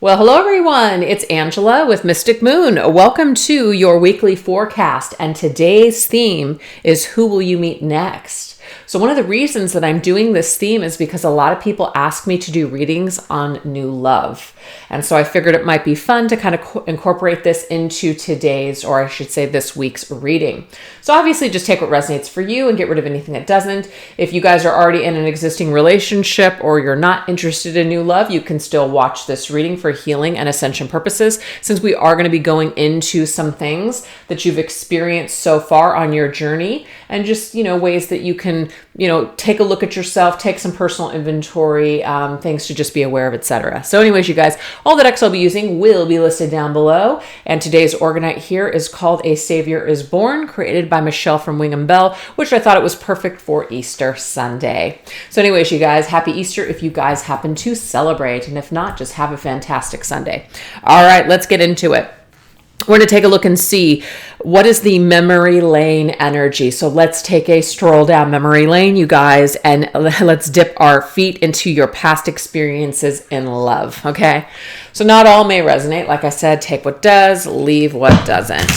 Well, hello everyone. It's Angela with Mystic Moon. Welcome to your weekly forecast. And today's theme is who will you meet next? So one of the reasons that I'm doing this theme is because a lot of people ask me to do readings on new love. And so I figured it might be fun to kind of incorporate this into today's, or I should say this week's reading. So obviously just take what resonates for you and get rid of anything that doesn't. If you guys are already in an existing relationship or you're not interested in new love, you can still watch this reading for healing and ascension purposes, since we are going to be going into some things that you've experienced so far on your journey and just, ways that you can, take a look at yourself, take some personal inventory, things to just be aware of, etc. So anyways, you guys, all the decks I'll be using will be listed down below. And today's Orgonite here is called A Savior is Born, created by Michelle from Wing and Bell, which I thought it was perfect for Easter Sunday. So anyways, you guys, happy Easter if you guys happen to celebrate. And if not, just have a fantastic Sunday. All right, let's get into it. We're going to take a look and see what is the memory lane energy. So let's take a stroll down memory lane, you guys, and let's dip our feet into your past experiences in love, okay? So not all may resonate. Like I said, take what does, leave what doesn't.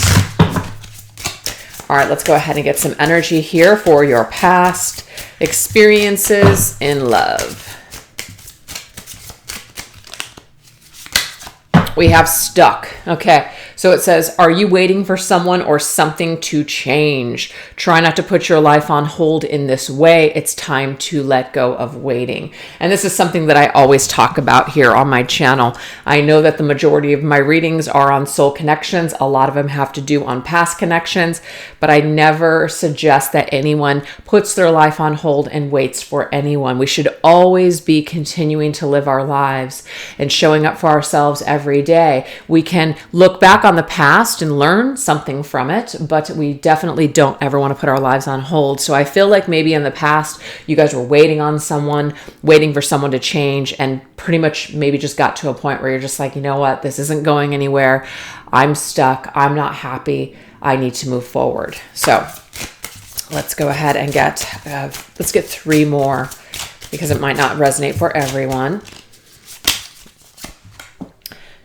All right, let's go ahead and get some energy here for your past experiences in love. We have stuck, okay? So it says, are you waiting for someone or something to change? Try not to put your life on hold in this way. It's time to let go of waiting. And this is something that I always talk about here on my channel. I know that the majority of my readings are on soul connections. A lot of them have to do on past connections, but I never suggest that anyone puts their life on hold and waits for anyone. We should always be continuing to live our lives and showing up for ourselves every day. We can look back on the past and learn something from it, but we definitely don't ever want to put our lives on hold. So I feel like maybe in the past, you guys were waiting on someone, waiting for someone to change, and pretty much maybe just got to a point where you're just like, you know what, this isn't going anywhere. I'm stuck. I'm not happy. I need to move forward. So let's go ahead and let's get three more because it might not resonate for everyone.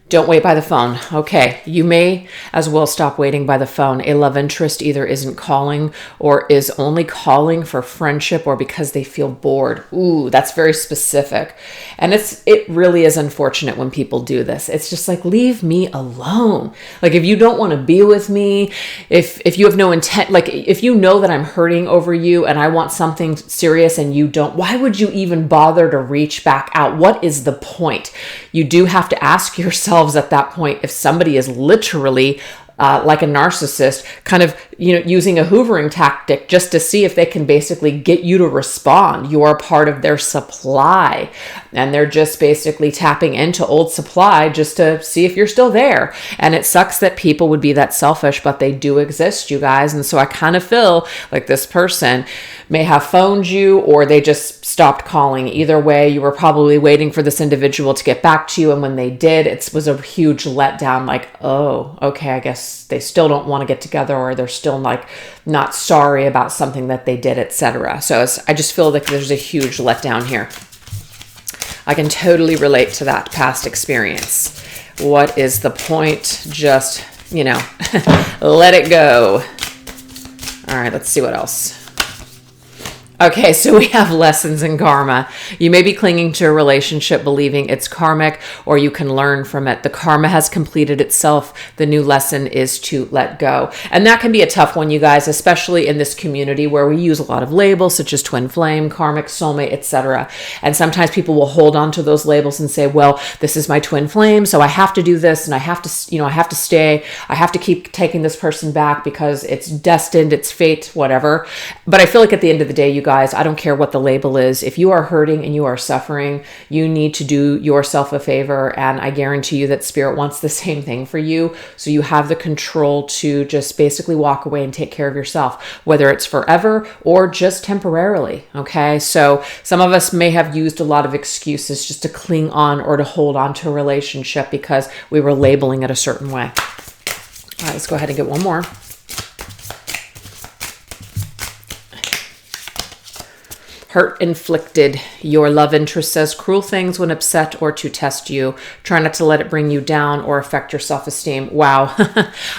Don't wait by the phone. Okay, you may as well stop waiting by the phone. A love interest either isn't calling or is only calling for friendship or because they feel bored. Ooh, that's very specific. And it really is unfortunate when people do this. It's just like, leave me alone. Like if you don't want to be with me, if you have no intent, like if you know that I'm hurting over you and I want something serious and you don't, why would you even bother to reach back out? What is the point? You do have to ask yourself at that point if somebody is literally like a narcissist, kind of using a hoovering tactic just to see if they can basically get you to respond. You are part of their supply, and they're just basically tapping into old supply just to see if you're still there. And it sucks that people would be that selfish, but they do exist, you guys. And so I kind of feel like this person may have phoned you or they just stopped calling. Either way, you were probably waiting for this individual to get back to you, and when they did, it was a huge letdown. Like, oh, okay, I guess they still don't want to get together, or they're still like not sorry about something that they did, etc. So I just feel like there's a huge letdown here. I can totally relate to that past experience. What is the point? Just, let it go. All right, let's see what else. Okay, so we have lessons in karma. You may be clinging to a relationship believing it's karmic, or you can learn from it. The karma has completed itself. The new lesson is to let go. And that can be a tough one, you guys, especially in this community where we use a lot of labels such as twin flame, karmic, soulmate, etc. And sometimes people will hold on to those labels and say, well, this is my twin flame, so I have to do this, and I have to, I have to stay. I have to keep taking this person back because it's destined, it's fate, whatever. But I feel like at the end of the day, you guys, I don't care what the label is. If you are hurting and you are suffering, you need to do yourself a favor. And I guarantee you that Spirit wants the same thing for you. So you have the control to just basically walk away and take care of yourself, whether it's forever or just temporarily. Okay. So some of us may have used a lot of excuses just to cling on or to hold on to a relationship because we were labeling it a certain way. All right, let's go ahead and get one more. Hurt inflicted. Your love interest says cruel things when upset or to test you. Try not to let it bring you down or affect your self-esteem. Wow.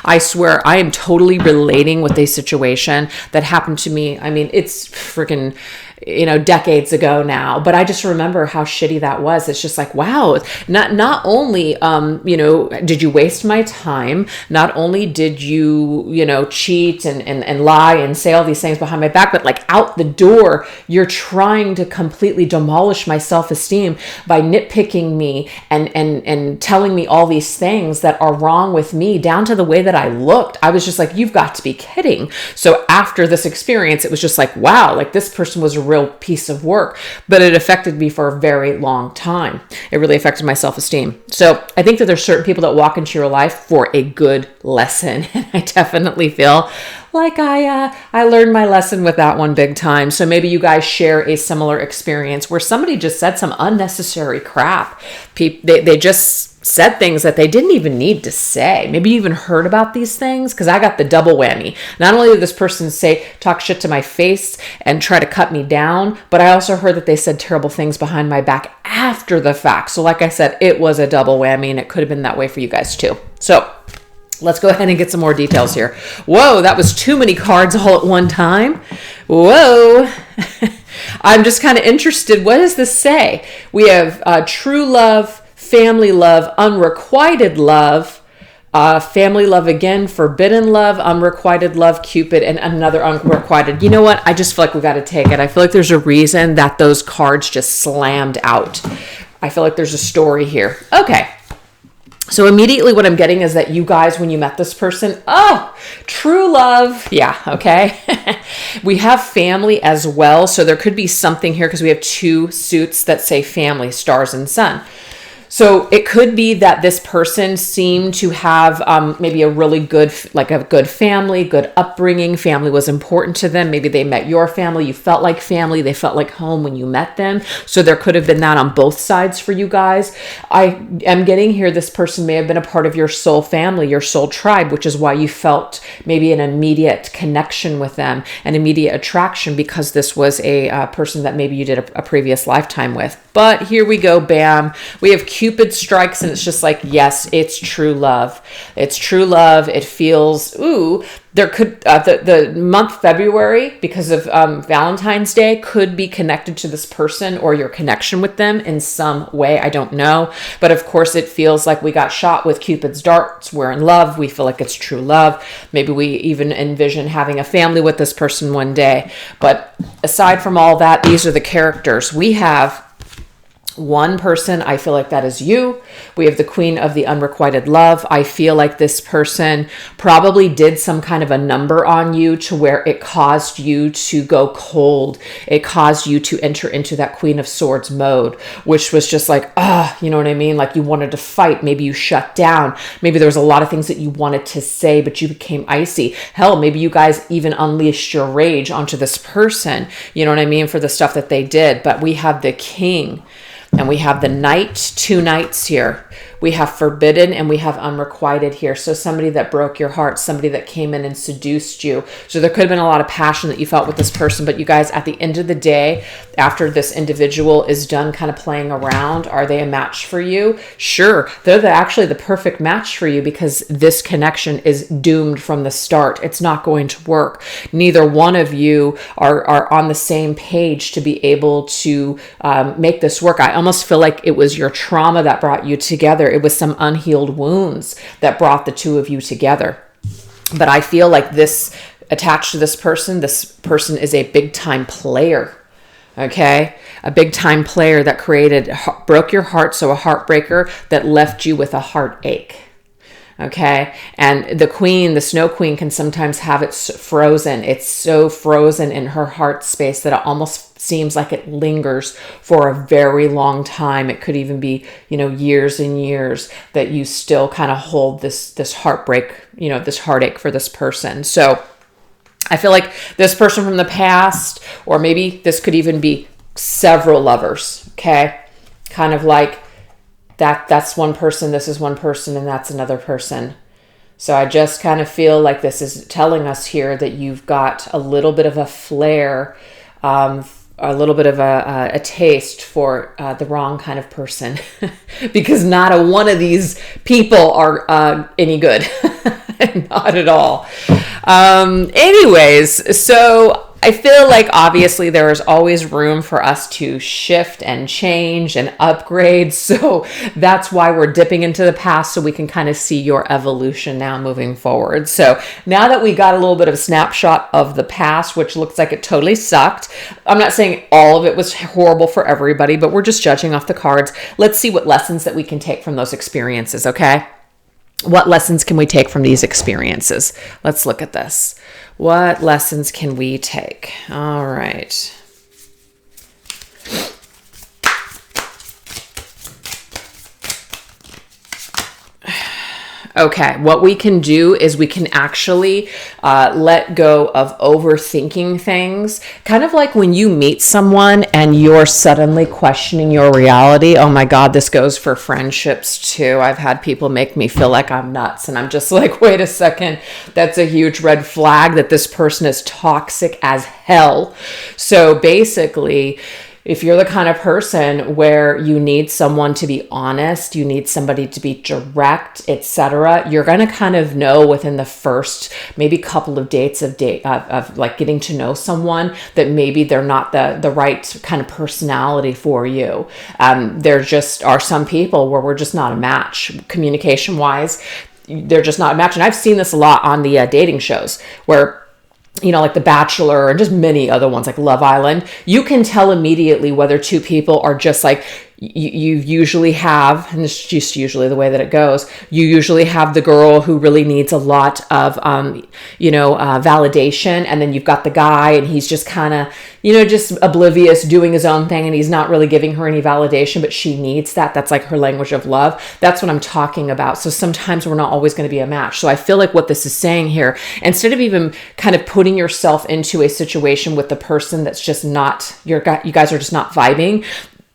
I swear I am totally relating with a situation that happened to me. I mean, it's freaking, decades ago now, but I just remember how shitty that was. It's just like, wow, not only, did you waste my time? Not only did you, cheat and lie and say all these things behind my back, but like out the door, you're trying to completely demolish my self-esteem by nitpicking me and telling me all these things that are wrong with me, down to the way that I looked. I was just like, you've got to be kidding. So after this experience, it was just like, wow, like this person was a real piece of work, but it affected me for a very long time. It really affected my self-esteem. So I think that there's certain people that walk into your life for a good lesson. And I definitely feel like I learned my lesson with that one big time. So maybe you guys share a similar experience where somebody just said some unnecessary crap. They just said things that they didn't even need to say. Maybe you even heard about these things, because I got the double whammy. Not only did this person talk shit to my face and try to cut me down, but I also heard that they said terrible things behind my back after the fact. So like I said, it was a double whammy, and it could have been that way for you guys too. So let's go ahead and get some more details here. Whoa, that was too many cards all at one time. Whoa. I'm just kind of interested. What does this say? We have true love, family love, unrequited love, family love again, forbidden love, unrequited love, Cupid, and another unrequited. You know what? I just feel like we got to take it. I feel like there's a reason that those cards just slammed out. I feel like there's a story here. Okay. So immediately what I'm getting is that you guys, when you met this person, true love. Yeah, okay. We have family as well. So there could be something here because we have two suits that say family, stars and sun. So it could be that this person seemed to have maybe a really good, like a good family, good upbringing. Family was important to them. Maybe they met your family. You felt like family. They felt like home when you met them. So there could have been that on both sides for you guys. I am getting here, this person may have been a part of your soul family, your soul tribe, which is why you felt maybe an immediate connection with them, an immediate attraction, because this was a person that maybe you did a previous lifetime with. But here we go, bam. We have Cupid strikes, and it's just like, yes, it's true love. It's true love. It feels, there could, the month February, because of Valentine's Day, could be connected to this person or your connection with them in some way. I don't know. But of course, it feels like we got shot with Cupid's darts. We're in love. We feel like it's true love. Maybe we even envision having a family with this person one day. But aside from all that, these are the characters. We have one person, I feel like that is you. We have the Queen of the Unrequited Love. I feel like this person probably did some kind of a number on you to where it caused you to go cold. It caused you to enter into that Queen of Swords mode, which was just like, you know what I mean? Like you wanted to fight. Maybe you shut down. Maybe there was a lot of things that you wanted to say, but you became icy. Hell, maybe you guys even unleashed your rage onto this person. You know what I mean? For the stuff that they did. But we have the King. And we have the Knight, two knights here. We have forbidden and we have unrequited here. So somebody that broke your heart, somebody that came in and seduced you. So there could have been a lot of passion that you felt with this person. But you guys, at the end of the day, after this individual is done kind of playing around, are they a match for you? Sure. They're actually the perfect match for you, because this connection is doomed from the start. It's not going to work. Neither one of you are on the same page to be able to make this work. I almost feel like it was your trauma that brought you together. It was some unhealed wounds that brought the two of you together. But I feel like this, attached to this person is a big time player. Okay. A big time player that broke your heart. So a heartbreaker that left you with a heartache. Okay. And the Queen, the Snow Queen, can sometimes have it frozen. It's so frozen in her heart space that it almost seems like it lingers for a very long time. It could even be, years and years that you still kind of hold this heartbreak, this heartache for this person. So I feel like this person from the past, or maybe this could even be several lovers. Okay. Kind of like, that's one person, this is one person, and that's another person. So I just kind of feel like this is telling us here that you've got a little bit of a flare a little bit of a taste for the wrong kind of person because not a one of these people are any good. Not at all. Anyways, so I feel like obviously there is always room for us to shift and change and upgrade. So that's why we're dipping into the past so we can kind of see your evolution now moving forward. So now that we got a little bit of a snapshot of the past, which looks like it totally sucked. I'm not saying all of it was horrible for everybody, but we're just judging off the cards. Let's see what lessons that we can take from those experiences, okay? What lessons can we take from these experiences? Let's look at this. What lessons can we take? All right. Okay, what we can do is we can actually let go of overthinking things. Kind of like when you meet someone and you're suddenly questioning your reality. Oh my God, this goes for friendships too. I've had people make me feel like I'm nuts. And I'm just like, wait a second, that's a huge red flag that this person is toxic as hell. So basically, if you're the kind of person where you need someone to be honest, you need somebody to be direct, etc., you're going to kind of know within the first maybe couple of dates of like getting to know someone that maybe they're not the right kind of personality for you. There just are some people where we're just not a match communication wise. They're just not a match. And I've seen this a lot on the dating shows where, you know, like The Bachelor and just many other ones like Love Island, you can tell immediately whether two people are just like, you usually have, and this is just usually the way that it goes, you usually have the girl who really needs a lot of, validation. And then you've got the guy and he's just kind of, just oblivious, doing his own thing. And he's not really giving her any validation, but she needs that. That's like her language of love. That's what I'm talking about. So sometimes we're not always going to be a match. So I feel like what this is saying here, instead of even kind of putting yourself into a situation with the person that's just not, you guys are just not vibing,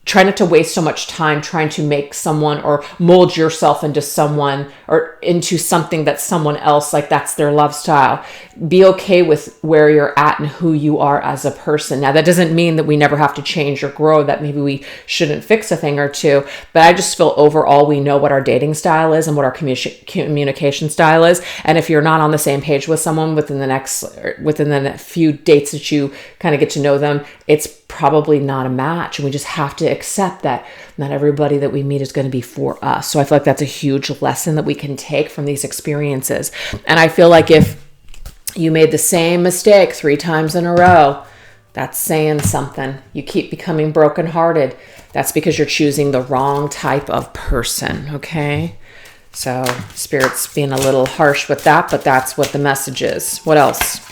try not to waste so much time trying to make someone or mold yourself into someone or into something that's someone else, like that's their love style. Be okay with where you're at and who you are as a person. Now, that doesn't mean that we never have to change or grow, that maybe we shouldn't fix a thing or two, but I just feel overall we know what our dating style is and what our communication style is. And if you're not on the same page with someone within the few dates that you kind of get to know them, it's probably not a match. And we just have to accept that not everybody that we meet is going to be for us. So I feel like that's a huge lesson that we can take from these experiences. And I feel like if you made the same mistake 3 times in a row, that's saying something. You keep becoming brokenhearted. That's because you're choosing the wrong type of person, okay? So Spirit's being a little harsh with that, but that's what the message is. What else?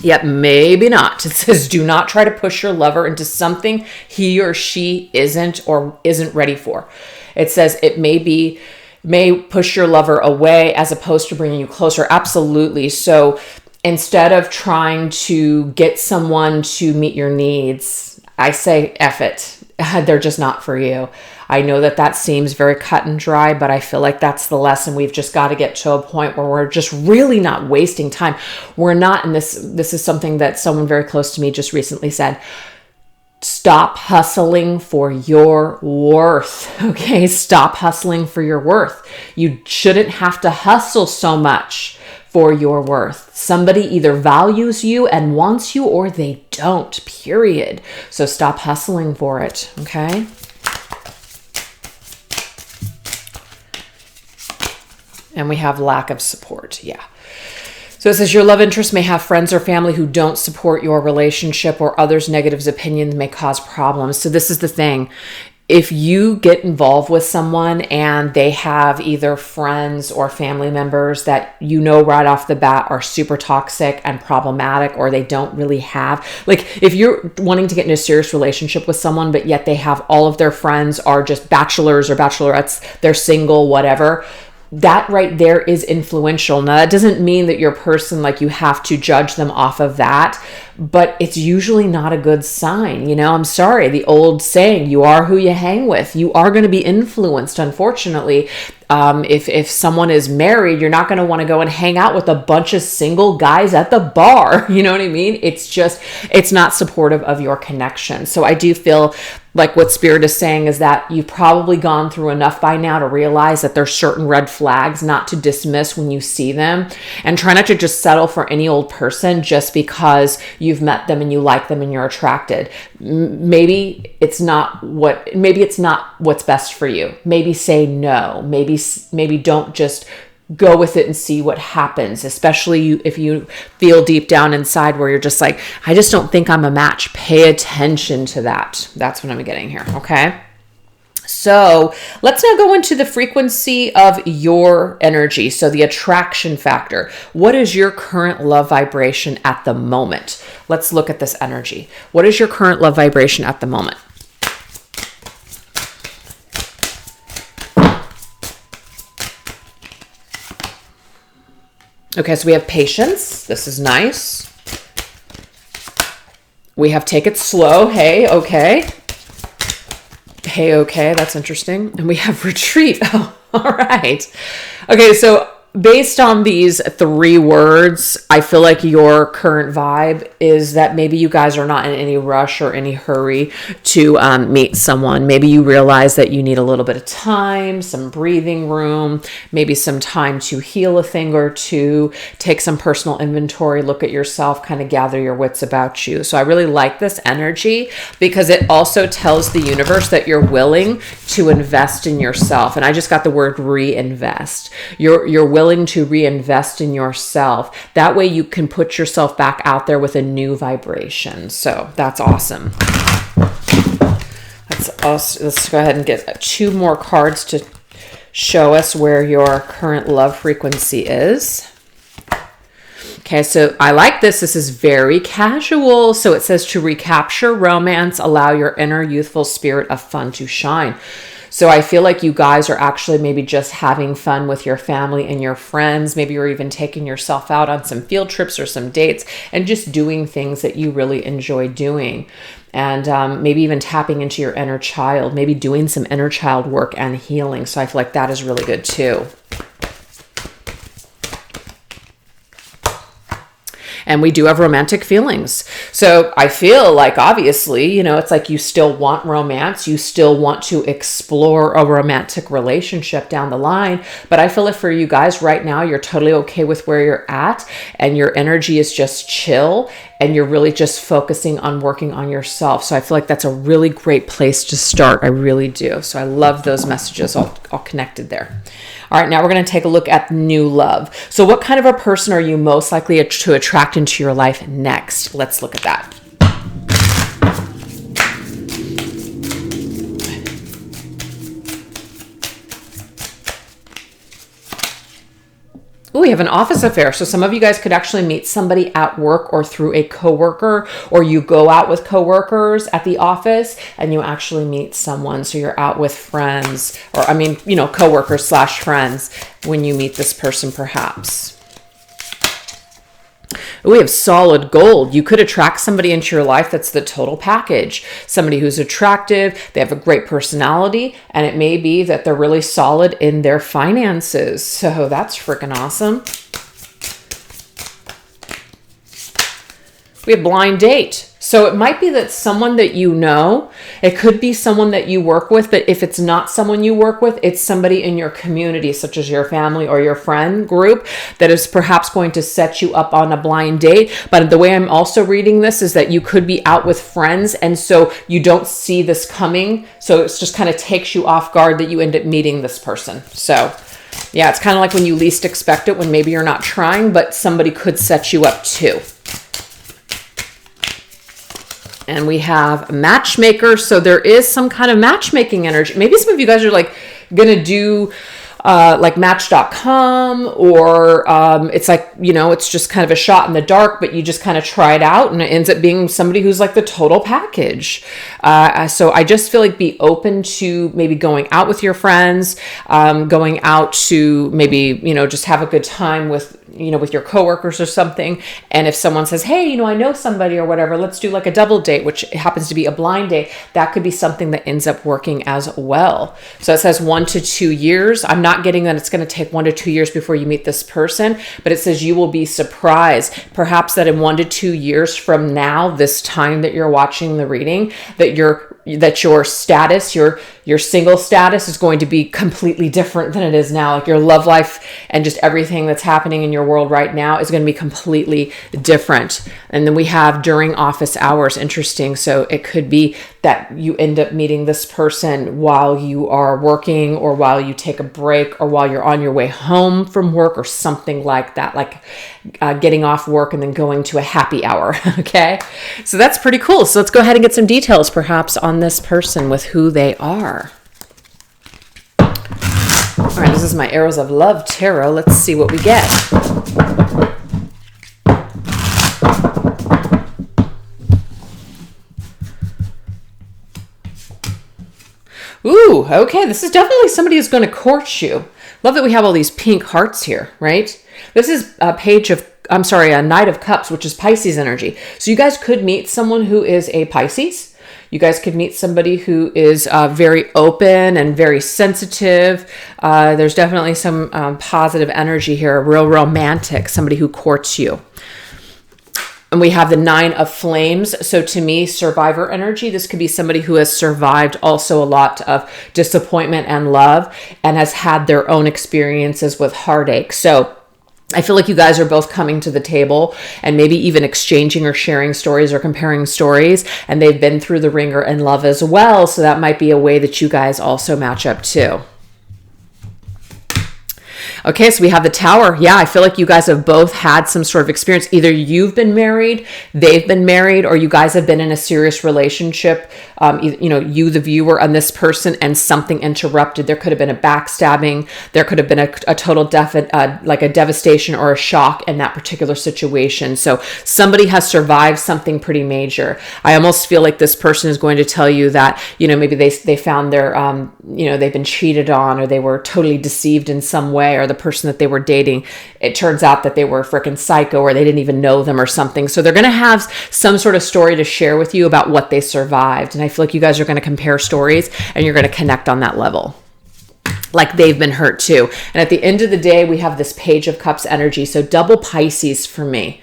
Yep, maybe not. It says, do not try to push your lover into something he or she isn't or isn't ready for. It says it may push your lover away as opposed to bringing you closer. Absolutely. So instead of trying to get someone to meet your needs, I say, F it. They're just not for you. I know that seems very cut and dry, but I feel like that's the lesson. We've just got to get to a point where we're just really not wasting time. We're not, and this is something that someone very close to me just recently said, stop hustling for your worth, okay? Stop hustling for your worth. You shouldn't have to hustle so much for your worth. Somebody either values you and wants you or they don't, period. So stop hustling for it, okay? And we have lack of support. Yeah. So it says your love interest may have friends or family who don't support your relationship, or others' negative opinions may cause problems. So this is the thing. If you get involved with someone and they have either friends or family members that you know right off the bat are super toxic and problematic, or they don't really have, like if you're wanting to get in a serious relationship with someone, but yet they have all of their friends are just bachelors or bachelorettes, they're single, whatever, that right there is influential. Now, that doesn't mean that your person, like, you have to judge them off of that, but it's usually not a good sign. You know, I'm sorry, the old saying, you are who you hang with. You are going to be influenced, unfortunately. If someone is married, you're not going to want to go and hang out with a bunch of single guys at the bar. You know what I mean? It's not supportive of your connection. So I do feel like what Spirit is saying is that you've probably gone through enough by now to realize that there's certain red flags not to dismiss when you see them, and try not to just settle for any old person just because you've met them and you like them and you're attracted. Maybe it's not what's best for you. Maybe say no. Maybe don't just go with it and see what happens, especially if you feel deep down inside where you're just like, I just don't think I'm a match. Pay attention to that. That's what I'm getting here. Okay. So let's now go into the frequency of your energy. So the attraction factor. What is your current love vibration at the moment? Let's look at this energy. What is your current love vibration at the moment? Okay, so we have patience. This is nice. We have take it slow. Hey, okay. Hey, okay. That's interesting. And we have retreat. Oh, all right. Okay, so based on these 3 words, I feel like your current vibe is that maybe you guys are not in any rush or any hurry to meet someone. Maybe you realize that you need a little bit of time, some breathing room, maybe some time to heal a thing or two, take some personal inventory, look at yourself, kind of gather your wits about you. So I really like this energy because it also tells the universe that you're willing to invest in yourself. And I just got the word reinvest. You're willing to reinvest in yourself. That way you can put yourself back out there with a new vibration. So that's awesome. Let's go ahead and get 2 more cards to show us where your current love frequency is. Okay, so I like this. This is very casual. So it says to recapture romance, allow your inner youthful spirit of fun to shine. So I feel like you guys are actually maybe just having fun with your family and your friends. Maybe you're even taking yourself out on some field trips or some dates and just doing things that you really enjoy doing. And maybe even tapping into your inner child, maybe doing some inner child work and healing. So I feel like that is really good too. And we do have romantic feelings. So I feel like, obviously, you know, it's like you still want romance. You still want to explore a romantic relationship down the line. But I feel like for you guys right now, you're totally okay with where you're at. And your energy is just chill. And you're really just focusing on working on yourself. So I feel like that's a really great place to start. I really do. So I love those messages all connected there. All right, now we're going to take a look at new love. So what kind of a person are you most likely to attract into your life next? Let's look at that. Oh, we have an office affair. So some of you guys could actually meet somebody at work or through a coworker, or you go out with coworkers at the office and you actually meet someone. So you're out with friends, or coworkers / friends when you meet this person perhaps. We have solid gold. You could attract somebody into your life that's the total package. Somebody who's attractive, they have a great personality, and it may be that they're really solid in their finances. So that's freaking awesome. We have blind date. So it might be that someone that you know, it could be someone that you work with, but if it's not someone you work with, it's somebody in your community, such as your family or your friend group, that is perhaps going to set you up on a blind date. But the way I'm also reading this is that you could be out with friends, and so you don't see this coming. So it just kind of takes you off guard that you end up meeting this person. So yeah, it's kind of like when you least expect it, when maybe you're not trying, but somebody could set you up too. And we have matchmaker. So there is some kind of matchmaking energy. Maybe some of you guys are like going to do like Match.com, or it's like, it's just kind of a shot in the dark, but you just kind of try it out and it ends up being somebody who's like the total package. So I just feel like be open to maybe going out with your friends, going out to maybe, just have a good time with your coworkers or something. And if someone says, hey, I know somebody or whatever, let's do like a double date, which happens to be a blind date, that could be something that ends up working as well. So it says 1 to 2 years. I'm not getting that it's going to take 1 to 2 years before you meet this person, but it says you will be surprised, perhaps that in 1 to 2 years from now, this time that you're watching the reading, that your status, your single status is going to be completely different than it is now. Like your love life and just everything that's happening in your world right now is going to be completely different. And then we have during office hours. Interesting. So it could be that you end up meeting this person while you are working, or while you take a break, or while you're on your way home from work, or something like that, like getting off work and then going to a happy hour. Okay. So that's pretty cool. So let's go ahead and get some details perhaps on this person with who they are. All right, this is my Arrows of Love Tarot. Let's see what we get. Ooh, okay, this is definitely somebody who's going to court you. Love that we have all these pink hearts here, right? This is a Knight of Cups, which is Pisces energy. So you guys could meet someone who is a Pisces. You guys could meet somebody who is very open and very sensitive. There's definitely some positive energy here, real romantic, somebody who courts you. And we have the 9 of Flames. So to me, survivor energy. This could be somebody who has survived also a lot of disappointment and love, and has had their own experiences with heartache. So I feel like you guys are both coming to the table and maybe even exchanging or sharing stories or comparing stories, and they've been through the ringer in love as well. So that might be a way that you guys also match up too. Okay, so we have the Tower. Yeah, I feel like you guys have both had some sort of experience. Either you've been married, they've been married, or you guys have been in a serious relationship. You, the viewer, and this person, and something interrupted. There could have been a backstabbing. There could have been a total like a devastation or a shock in that particular situation. So somebody has survived something pretty major. I almost feel like this person is going to tell you that, maybe they found their, they've been cheated on, or they were totally deceived in some way, or the person that they were dating, it turns out that they were freaking psycho, or they didn't even know them or something. So they're going to have some sort of story to share with you about what they survived. And I feel like you guys are going to compare stories, and you're going to connect on that level. Like they've been hurt too. And at the end of the day, we have this Page of Cups energy. So double Pisces for me.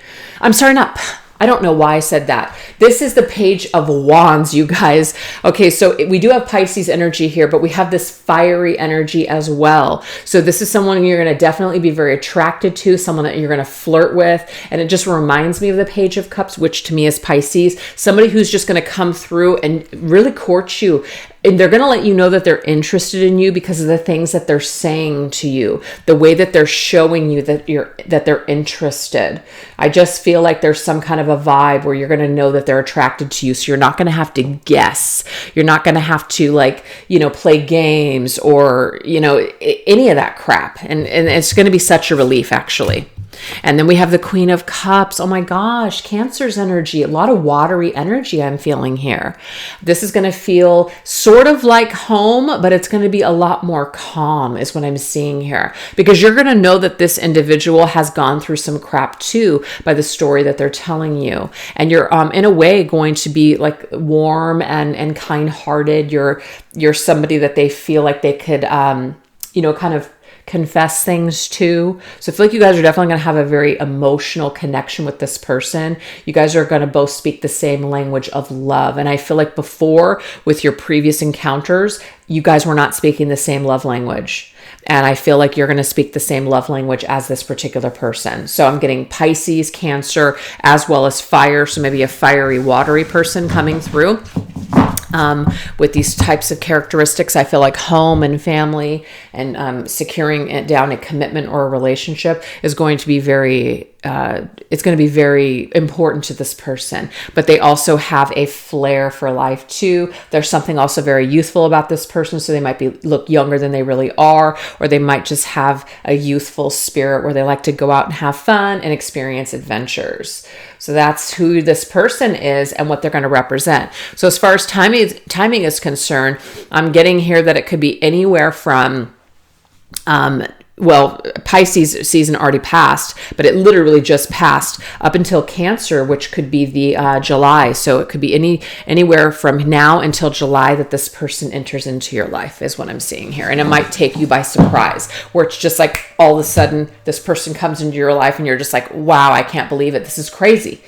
I don't know why I said that. This is the Page of Wands, you guys. Okay, so we do have Pisces energy here, but we have this fiery energy as well. So this is someone you're going to definitely be very attracted to, someone that you're going to flirt with. And it just reminds me of the Page of Cups, which to me is Pisces. Somebody who's just going to come through and really court you. And they're going to let you know that they're interested in you because of the things that they're saying to you, the way that they're showing you that they're interested. I just feel like there's some kind of a vibe where you're going to know that they're attracted to you. So you're not going to have to guess. You're not going to have to play games or, any of that crap. And it's going to be such a relief, actually. And then we have the Queen of Cups. Oh my gosh, Cancer's energy. A lot of watery energy I'm feeling here. This is going to feel sort of like home, but it's going to be a lot more calm is what I'm seeing here. Because you're going to know that this individual has gone through some crap too by the story that they're telling you. And you're in a way going to be like warm and kind-hearted. You're somebody that they feel like they could, kind of confess things to. So I feel like you guys are definitely going to have a very emotional connection with this person. You guys are going to both speak the same language of love. And I feel like before, with your previous encounters, you guys were not speaking the same love language. And I feel like you're going to speak the same love language as this particular person. So I'm getting Pisces, Cancer, as well as fire. So maybe a fiery, watery person coming through. With these types of characteristics, I feel like home and family and securing it down a commitment or a relationship is going to be it's going to be very important to this person. But they also have a flair for life too. There's something also very youthful about this person, so they might look younger than they really are, or they might just have a youthful spirit where they like to go out and have fun and experience adventures. So that's who this person is and what they're going to represent. So as far as timing is concerned, I'm getting here that it could be anywhere from Pisces season already passed, but it literally just passed up until Cancer, which could be the July. So it could be anywhere from now until July that this person enters into your life is what I'm seeing here. And it might take you by surprise, where it's just like all of a sudden this person comes into your life and you're just like, wow, I can't believe it. This is crazy.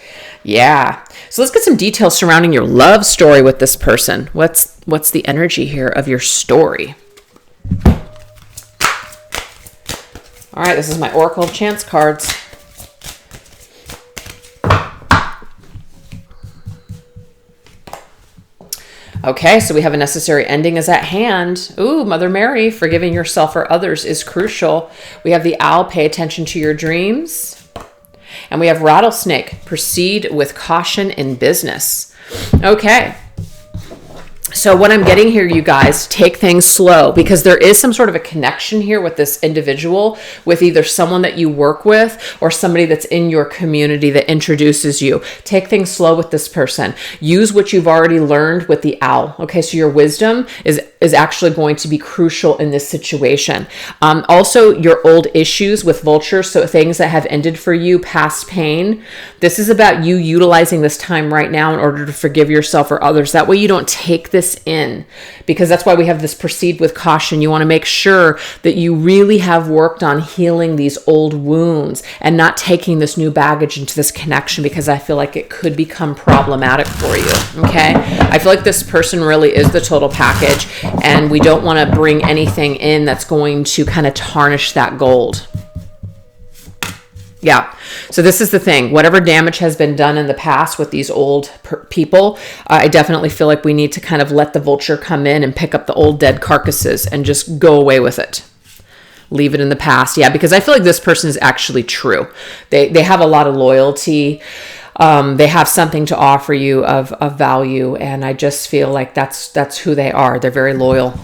Yeah. So let's get some details surrounding your love story with this person. What's the energy here of your story? All right, this is my Oracle of Chance cards. Okay, so we have a necessary ending is at hand. Ooh, Mother Mary, forgiving yourself or others is crucial. We have the Owl, pay attention to your dreams. And we have Rattlesnake, proceed with caution in business. Okay. So what I'm getting here, you guys, take things slow, because there is some sort of a connection here with this individual, with either someone that you work with or somebody that's in your community that introduces you. Take things slow with this person. Use what you've already learned with the Owl. Okay, so your wisdom is actually going to be crucial in this situation. Also, your old issues with Vulture, so things that have ended for you, past pain. This is about you utilizing this time right now in order to forgive yourself or others. That way you don't take this in, because that's why we have this proceed with caution. You want to make sure that you really have worked on healing these old wounds and not taking this new baggage into this connection, because I feel like it could become problematic for you. Okay, I feel like this person really is the total package, and we don't want to bring anything in that's going to kind of tarnish that gold. Yeah. So this is the thing. Whatever damage has been done in the past with these old people, I definitely feel like we need to kind of let the Vulture come in and pick up the old dead carcasses and just go away with it. Leave it in the past. Yeah, because I feel like this person is actually true. They have a lot of loyalty. They have something to offer you of value. And I just feel like that's who they are. They're very loyal.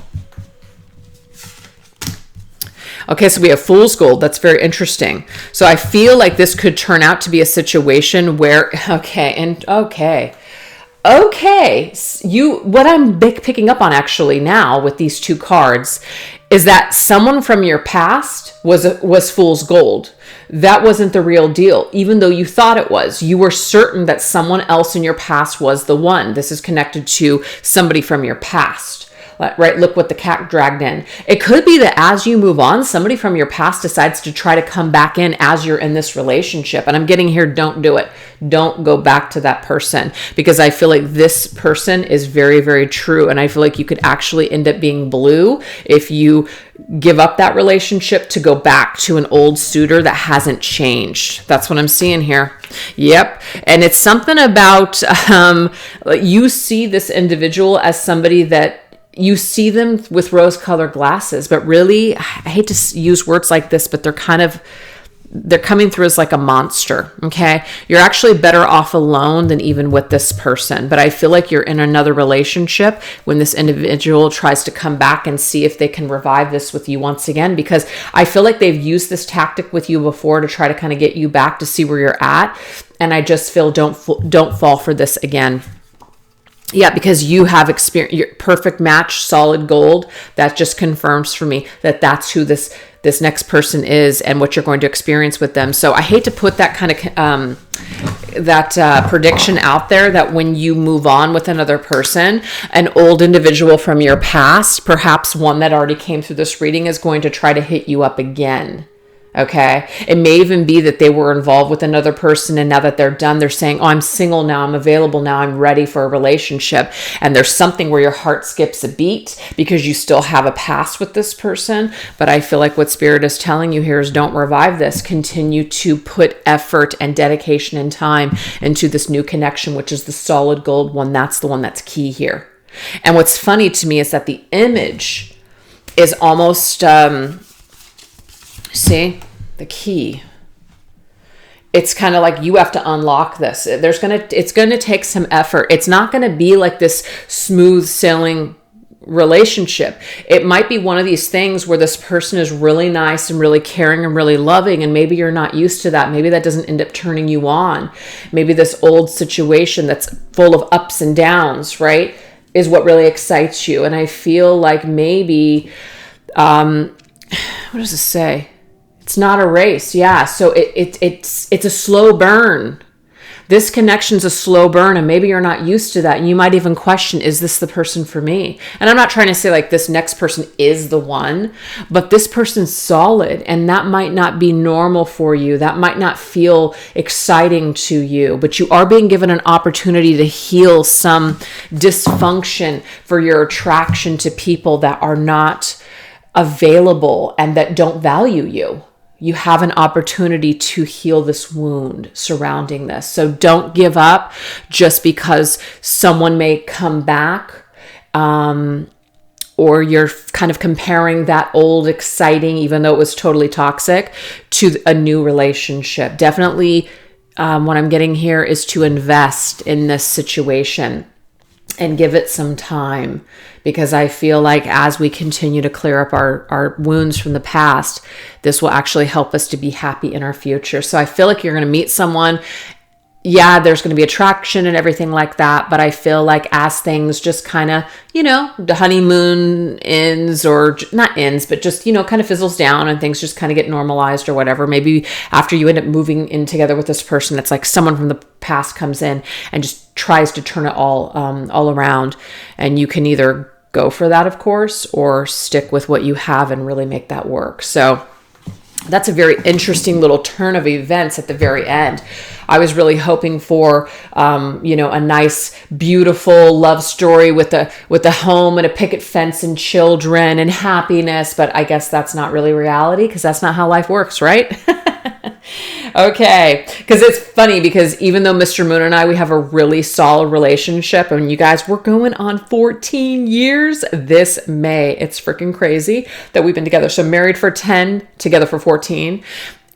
Okay, so we have Fool's Gold. That's very interesting. So I feel like this could turn out to be a situation where, what I'm picking up on actually now with these two cards is that someone from your past was Fool's Gold. That wasn't the real deal, even though you thought it was. You were certain that someone else in your past was the one. This is connected to somebody from your past. Right? Look what the cat dragged in. It could be that as you move on, somebody from your past decides to try to come back in as you're in this relationship. And I'm getting here, don't do it. Don't go back to that person, because I feel like this person is very, very true. And I feel like you could actually end up being blue if you give up that relationship to go back to an old suitor that hasn't changed. That's what I'm seeing here. Yep. And it's something about you see this individual as somebody that you see them with rose-colored glasses, but really, I hate to use words like this, but they're coming through as like a monster, okay? You're actually better off alone than even with this person, but I feel like you're in another relationship when this individual tries to come back and see if they can revive this with you once again, because I feel like they've used this tactic with you before to try to kind of get you back to see where you're at, and I just feel don't fall for this again. Yeah, because you have experience, your perfect match, solid gold. That just confirms for me that that's who this next person is and what you're going to experience with them. So I hate to put that kind of prediction out there that when you move on with another person, an old individual from your past, perhaps one that already came through this reading, is going to try to hit you up again. Okay. It may even be that they were involved with another person, and now that they're done, they're saying, oh, I'm single now, I'm available now, I'm ready for a relationship. And there's something where your heart skips a beat because you still have a past with this person. But I feel like what Spirit is telling you here is don't revive this. Continue to put effort and dedication and time into this new connection, which is the solid gold one. That's the one that's key here. And what's funny to me is that the image is almost, see, the key. It's kind of like you have to unlock this. It's going to take some effort. It's not going to be like this smooth sailing relationship. It might be one of these things where this person is really nice and really caring and really loving, and maybe you're not used to that. Maybe that doesn't end up turning you on. Maybe this old situation that's full of ups and downs, right, is what really excites you. And I feel like maybe, what does it say? It's not a race. Yeah. So it's a slow burn. This connection's a slow burn, and maybe you're not used to that. And you might even question, is this the person for me? And I'm not trying to say like this next person is the one, but this person's solid, and that might not be normal for you. That might not feel exciting to you, but you are being given an opportunity to heal some dysfunction for your attraction to people that are not available and that don't value you. You have an opportunity to heal this wound surrounding this. So don't give up just because someone may come back, or you're kind of comparing that old exciting, even though it was totally toxic, to a new relationship. Definitely what I'm getting here is to invest in this situation and give it some time, because I feel like as we continue to clear up our wounds from the past, this will actually help us to be happy in our future. So I feel like you're going to meet someone. Yeah, there's going to be attraction and everything like that. But I feel like as things just kind of, the honeymoon ends, or not ends, but just, kind of fizzles down and things just kind of get normalized or whatever. Maybe after you end up moving in together with this person, it's like someone from the past comes in and just tries to turn it all around. And you can either go for that, of course, or stick with what you have and really make that work. So that's a very interesting little turn of events at the very end. I was really hoping for, a nice, beautiful love story with a home and a picket fence and children and happiness. But I guess that's not really reality, because that's not how life works, right? Okay, because it's funny, because even though Mr. Moon and I, we have a really solid relationship, and you guys, we're going on 14 years this May. It's freaking crazy that we've been together. So married for 10, together for 14.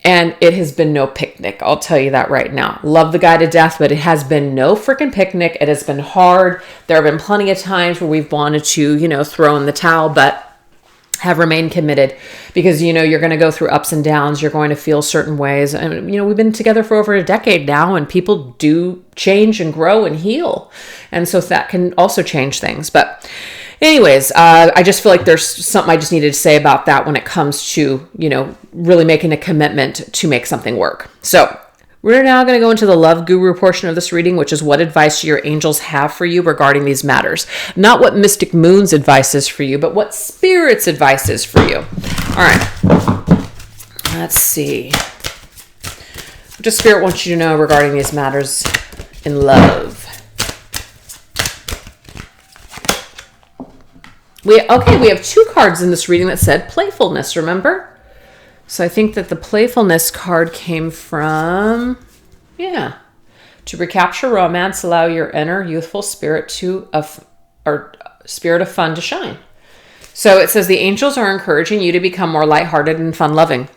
And it has been no picnic. I'll tell you that right now. Love the guy to death, but it has been no freaking picnic. It has been hard. There have been plenty of times where we've wanted to, throw in the towel, but have remained committed, because, you're going to go through ups and downs. You're going to feel certain ways. And, we've been together for over a decade now, and people do change and grow and heal. And so that can also change things. But anyways, I just feel like there's something I just needed to say about that when it comes to, really making a commitment to make something work. So we're now going to go into the love guru portion of this reading, which is what advice your angels have for you regarding these matters. Not what Mystic Moon's advice is for you, but what Spirit's advice is for you. All right. Let's see. What does Spirit want you to know regarding these matters in love? We have two cards in this reading that said playfulness, remember? So I think that the playfulness card came from, to recapture romance, allow your inner youthful spirit spirit of fun to shine. So it says the angels are encouraging you to become more lighthearted and fun-loving.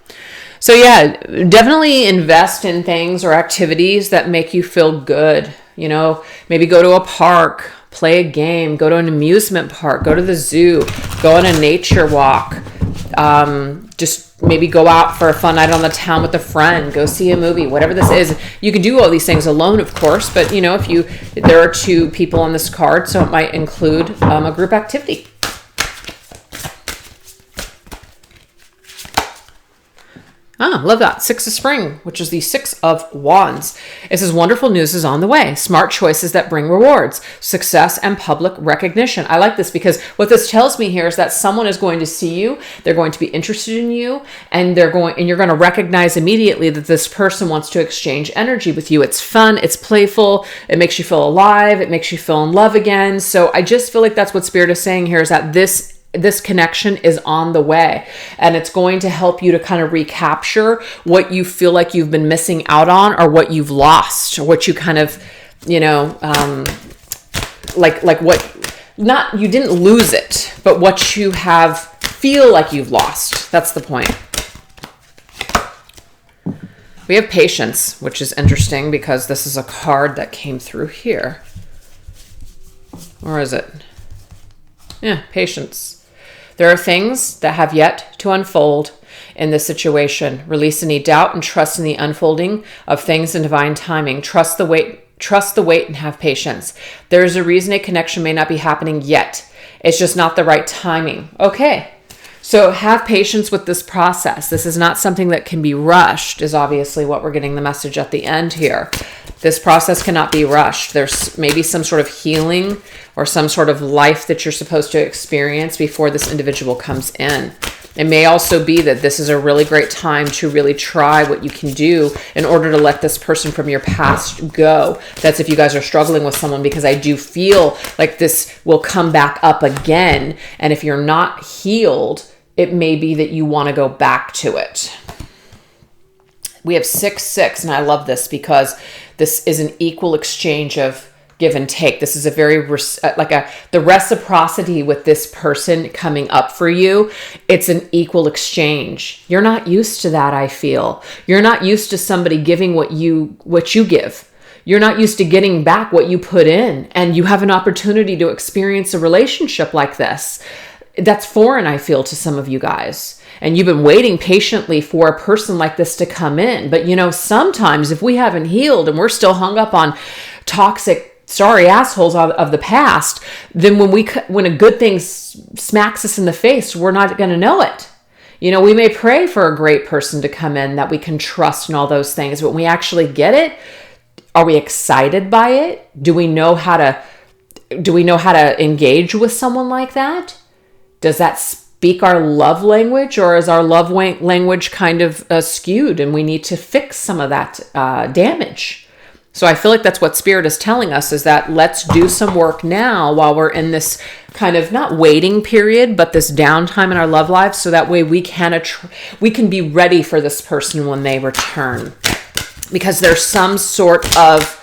So definitely invest in things or activities that make you feel good. Maybe go to a park, play a game, go to an amusement park, go to the zoo, go on a nature walk. Just maybe go out for a fun night on the town with a friend, go see a movie, whatever this is. You can do all these things alone, of course, but there are two people on this card, so it might include a group activity. Love that. Six of Spring, which is the Six of Wands. It says wonderful news is on the way. Smart choices that bring rewards, success, and public recognition. I like this because what this tells me here is that someone is going to see you. They're going to be interested in you, and you're going to recognize immediately that this person wants to exchange energy with you. It's fun. It's playful. It makes you feel alive. It makes you feel in love again. So I just feel like that's what Spirit is saying here, is that this connection is on the way, and it's going to help you to kind of recapture what you feel like you've been missing out on, or what you've lost, or what you kind of, like what you didn't lose it, but what you feel like you've lost. That's the point. We have patience, which is interesting because this is a card that came through here. Or is it? Yeah, patience. There are things that have yet to unfold in this situation. Release any doubt and trust in the unfolding of things in divine timing. Trust the wait and have patience. There is a reason a connection may not be happening yet. It's just not the right timing. Okay. So have patience with this process. This is not something that can be rushed, is obviously what we're getting the message at the end here. This process cannot be rushed. There's maybe some sort of healing or some sort of life that you're supposed to experience before this individual comes in. It may also be that this is a really great time to really try what you can do in order to let this person from your past go. That's if you guys are struggling with someone, because I do feel like this will come back up again. And if you're not healed, it may be that you want to go back to it. We have 6-6, and I love this because this is an equal exchange of give and take. This is a very the reciprocity with this person coming up for you. It's an equal exchange. You're not used to that, I feel. You're not used to somebody giving what you give. You're not used to getting back what you put in, and you have an opportunity to experience a relationship like this. That's foreign, I feel, to some of you guys. And you've been waiting patiently for a person like this to come in. But sometimes if we haven't healed and we're still hung up on toxic sorry assholes of the past, then when a good thing smacks us in the face, we're not going to know it. We may pray for a great person to come in that we can trust and all those things, but when we actually get it, are we excited by it? Do we know how to engage with someone like that? Does that speak our love language, or is our love language kind of skewed and we need to fix some of that damage? So I feel like that's what Spirit is telling us, is that let's do some work now while we're in this kind of not waiting period, but this downtime in our love lives. So that way we can be ready for this person when they return, because there's some sort of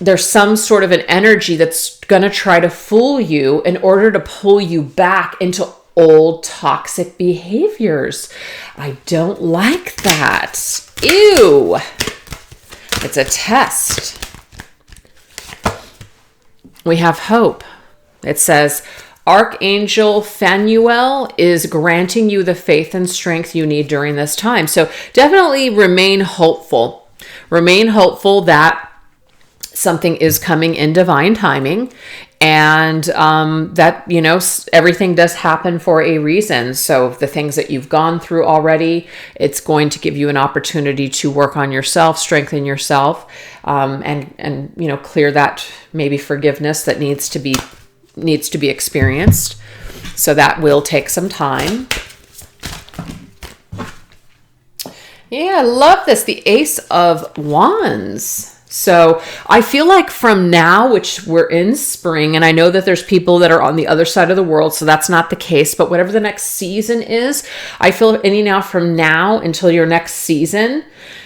an energy that's going to try to fool you in order to pull you back into old toxic behaviors. I don't like that. Ew. It's a test. We have hope. It says, Archangel Phanuel is granting you the faith and strength you need during this time. So definitely remain hopeful. Remain hopeful that something is coming in divine timing, and that, everything does happen for a reason. So the things that you've gone through already, it's going to give you an opportunity to work on yourself, strengthen yourself, and clear that maybe forgiveness that needs to be experienced. So that will take some time. Yeah, I love this. The Ace of Wands. So I feel like from now, which we're in spring, and I know that there's people that are on the other side of the world, so that's not the case, but whatever the next season is, I feel from now until your next season,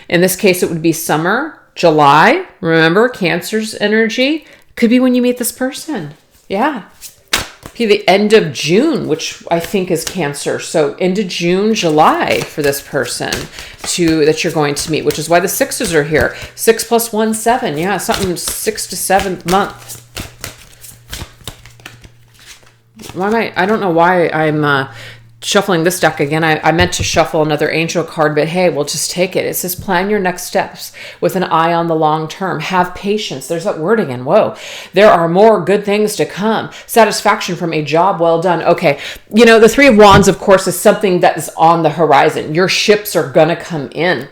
in this case, it would be summer, July. Remember, Cancer's energy could be when you meet this person. Yeah. Be the end of June, which I think is Cancer. So end of June, July for this person that you're going to meet, which is why the sixes are here. 6 + 1, 7. Yeah, something 6th to 7th month. I don't know why I'm shuffling this deck again. I meant to shuffle another angel card, but hey, we'll just take it. It says plan your next steps with an eye on the long term. Have patience. There's that word again. Whoa. There are more good things to come. Satisfaction from a job well done. Okay. The Three of Wands, of course, is something that is on the horizon. Your ships are going to come in.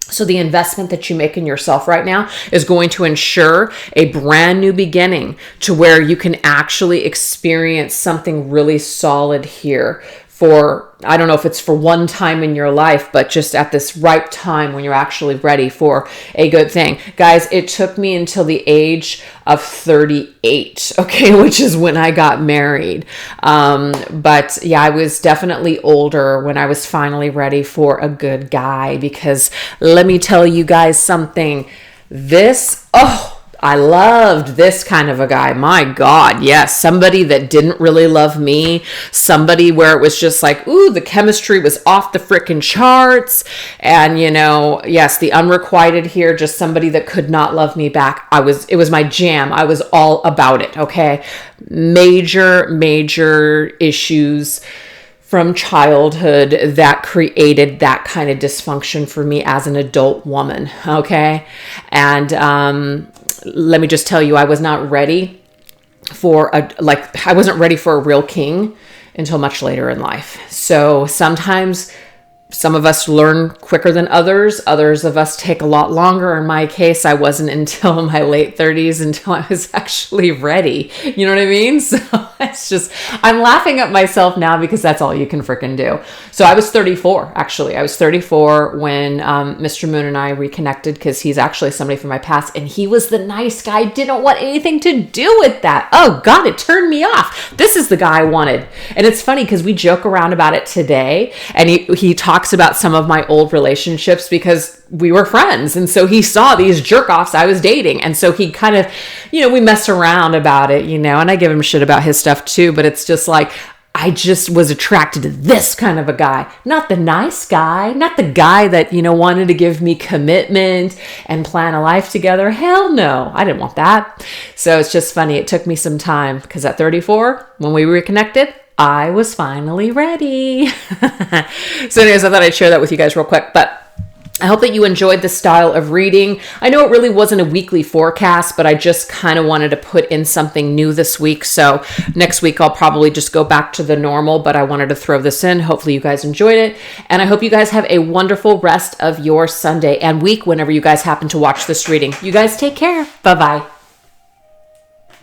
So the investment that you make in yourself right now is going to ensure a brand new beginning to where you can actually experience something really solid here. I don't know if it's for one time in your life, but just at this right time when you're actually ready for a good thing. Guys, it took me until the age of 38, okay, which is when I got married. But yeah, I was definitely older when I was finally ready for a good guy, because let me tell you guys something. I loved this kind of a guy. My God, yes. Somebody that didn't really love me. Somebody where it was just like, ooh, the chemistry was off the freaking charts. And, yes, the unrequited here, just somebody that could not love me back. It was my jam. I was all about it, okay? Major issues from childhood that created that kind of dysfunction for me as an adult woman, okay? And let me just tell you, I was not ready I wasn't ready for a real king until much later in life. So sometimes some of us learn quicker than others. Others of us take a lot longer. In my case, I wasn't until my late 30s until I was actually ready. You know what I mean? So it's just, I'm laughing at myself now because that's all you can freaking do. So I was 34, actually. I was 34 when Mr. Moon and I reconnected, because he's actually somebody from my past, and he was the nice guy. I didn't want anything to do with that. Oh God, it turned me off. This is the guy I wanted. And it's funny because we joke around about it today, and he talks about some of my old relationships because we were friends. And so he saw these jerk offs I was dating. And so he kind of, we mess around about it, and I give him shit about his stuff too, but it's just like, I just was attracted to this kind of a guy, not the nice guy, not the guy that, wanted to give me commitment and plan a life together. Hell no, I didn't want that. So it's just funny. It took me some time because at 34, when we reconnected, I was finally ready. So anyways, I thought I'd share that with you guys real quick, but I hope that you enjoyed this style of reading. I know it really wasn't a weekly forecast, but I just kind of wanted to put in something new this week. So next week, I'll probably just go back to the normal, but I wanted to throw this in. Hopefully you guys enjoyed it. And I hope you guys have a wonderful rest of your Sunday and week whenever you guys happen to watch this reading. You guys take care. Bye-bye.